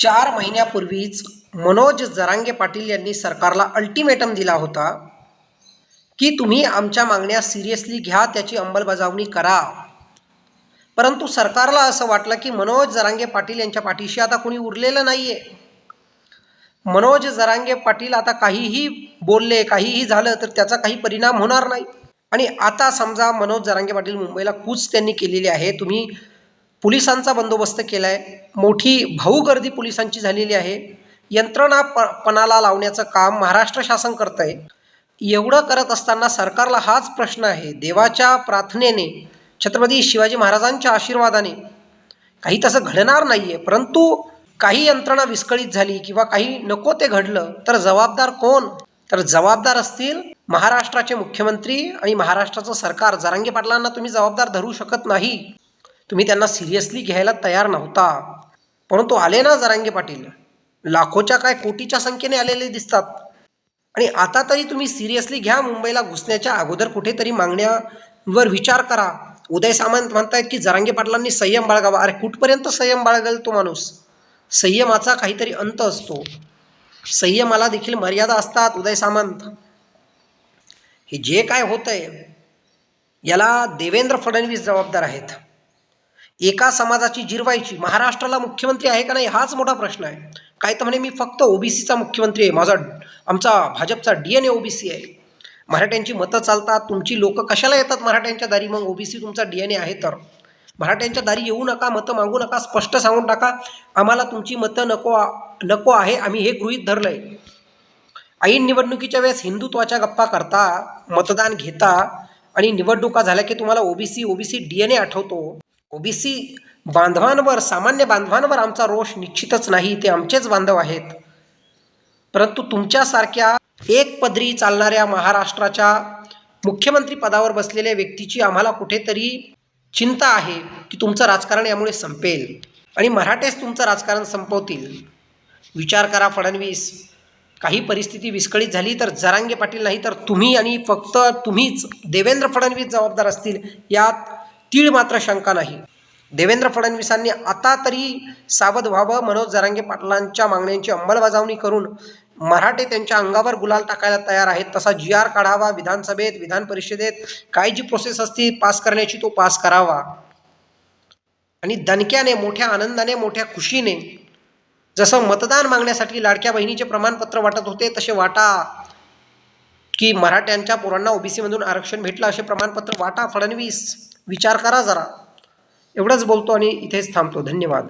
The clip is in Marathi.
4 महिन्यापूर्वीच मनोज जरांगे पाटील यांनी सरकारला अल्टिमेटम दिला होता की तुम्ही आमच्या मागण्या सिरियसली घ्या, त्याची अंमलबजावणी करा. परंतु सरकारला असं वाटलं की मनोज जरांगे पाटील यांच्या पाठीशी आता कोणी उरलेलं नाहीये. मनोज जरांगे पाटील आता काहीही बोलले, काहीही झालं तर त्याचा काही परिणाम होणार नाही. आणि आता समजा मनोज जरांगे पाटील मुंबईला कूच त्यांनी केलेली आहे. तुम्ही पोलिसांचा बंदोबस्त केलाय, मोठी भाऊगर्दी पोलिसांची झालेली आहे. यंत्रणा पणाला लावण्याचं काम महाराष्ट्र शासन करतंय. एवढं करत असताना सरकारला हाच प्रश्न आहे. देवाच्या प्रार्थनेने, छत्रपती शिवाजी महाराजांच्या आशीर्वादाने काही तसं घडणार नाहीये, परंतु काही यंत्रणा विस्कळीत झाली किंवा काही नको ते घडलं तर जबाबदार कोण? तर जबाबदार असतील महाराष्ट्राचे मुख्यमंत्री आणि महाराष्ट्राचं सरकार. जरांगे पाटलांना तुम्ही जबाबदार धरू शकत नाही. तुम्ही त्यांना सिरियसली घ्यायला तयार नव्हता, परंतु आले ना जरांगे पाटील. लाखोच्या काय कोटीच्या संख्येने आलेले दिसतात. आणि आता तरी तुम्ही सिरियसली घ्या. मुंबईला घुसण्याच्या अगोदर कुठेतरी मागण्यावर विचार करा. उदय सामंत म्हणतायत की जरांगे पाटलांनी संयम बाळगावा. अरे कुठपर्यंत संयम बाळगेल तो माणूस? संयमाचा काहीतरी अंत असतो. संयमाला देखील मर्यादा असतात. उदय सामंत, हे जे काय होतंय याला देवेंद्र फडणवीस जबाबदार आहेत. एका समाजाची जिरवायची. महाराष्ट्राला मुख्यमंत्री आहे का नाही हाच मोठा प्रश्न आहे. काय तर म्हणे मी फक्त ओबीसीचा मुख्यमंत्री आहे, आमचा भाजपचा DNA ओबीसी आहे, मराठ्यांची मतं चालतात. तुमची लोक कशाला येतात मराठ्यांच्या दारी? मग ओबीसी तुमचा DNA आहे तर मराठ्यांच्या दारी येऊ नका, मतं मागू नका. स्पष्ट सांगून टाका, आम्हाला तुमची मतं नको आहे, आम्ही हे गृहीत धरलंय. ऐन निवडणुकीच्या वेळेस हिंदुत्वाच्या गप्पा करता, मतदान घेता आणि निवडणुका झाल्या की तुम्हाला ओबीसी DNA आठवतो. ओबीसी बांधवांवर, सामान्य बांधवांवर आमचा रोष निश्चितच नाही, ते आमचेच बांधव आहेत. परंतु तुमच्यासारख्या एक पदरी चालणाऱ्या महाराष्ट्राच्या मुख्यमंत्री पदावर बसलेल्या व्यक्तीची आम्हाला कुठेतरी चिंता आहे की तुमचं राजकारण यामुळे संपेल आणि मराठेच तुमचं राजकारण संपवतील. विचार करा फडणवीस. काही परिस्थिती विस्कळीत झाली तर जरांगे पाटील नाही तर तुम्ही आणि फक्त तुम्हीच, देवेंद्र फडणवीस जबाबदार असतील, यात तीळ मात्र शंका नाही. देवेंद्र फडणवीसांनी आता तरी सावध व्हावं. मनोज जरांगे पाटलांच्या मागण्यांची अंमलबजावणी करून मराठे त्यांच्या अंगावर गुलाल टाकायला तयार आहेत तसा GR काढावा. विधानसभेत, विधान परिषदेत काय जी प्रोसेस असते पास करण्याची तो पास करावा. आणि दणक्याने, मोठ्या आनंदाने, मोठ्या खुशीने, जसं मतदान मागण्यासाठी लाडक्या बहिणीचे प्रमाणपत्र वाटत होते तसे वाटा, की मराठ्यांच्या पोरांना ओबीसी मधून आरक्षण भेटलं असे प्रमाणपत्र वाटा. फडणवीस, विचार करा जरा. एवढंच बोलतो आणि इथेच थांबतो. धन्यवाद.